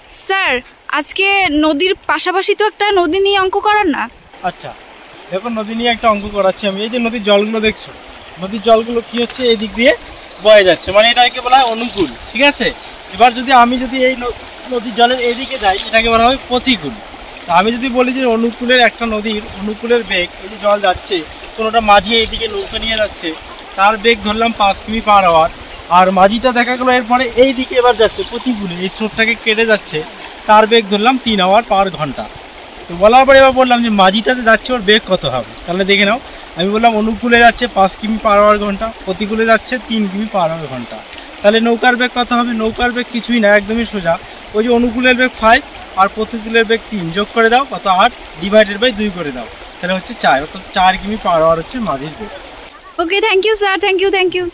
Sir আজকে নদীর পাশাপাশি তো একটা নদী নিয়ে অঙ্ক করার না? আচ্ছা দেখো, নদী নিয়ে একটা অঙ্ক করাচ্ছি আমি। এই যে নদীর জলগুলো দেখছো, নদীর জলগুলো কি হচ্ছে, এই দিক দিয়ে বয়ে যাচ্ছে, মানে এটাকে বলা হয় অনুকূল। ঠিক আছে, এবার আমি যদি এই নদীর জলের এদিকে যাই, এটাকে বলা হয় প্রতিকূল। তা আমি যদি বলি যে অনুকূলের একটা নদীর অনুকূলের বেগ, এই যে জল যাচ্ছে কোনোটা মাঝি এইদিকে নৌকা নিয়ে যাচ্ছে, তার বেগ ধরলাম 5 কিমি/আওয়ার। আর মাঝিটা দেখা গেলো এরপরে এই দিকে এবার যাচ্ছে প্রতিকূলে, এই স্রোতটাকে কেটে যাচ্ছে, তার বেগ ধরলাম 3 আওয়ার/ঘন্টা। তো বলার পরে এবার বললাম যে মাঝিটাতে যাচ্ছে ওর বেগ কত হবে, তাহলে দেখে নাও। আমি বললাম অনুকূলে যাচ্ছে 5 কিমি/ঘন্টা, প্রতিকূলে যাচ্ছে 3 কিমি/ঘন্টা। তাহলে নৌকার বেগ কত হবে? নৌকার বেগ কিছুই না, একদমই সোজা। ওই যে অনুকূলের বেগ 5 আর প্রতিকূলের বেগ 3, যোগ করে দাও কত, 8 / 2 করে দাও, তাহলে হচ্ছে 4, অর্থাৎ 4 কিমি/আওয়ার হচ্ছে মাঝির বেগ। Okay, thank you sir, thank you.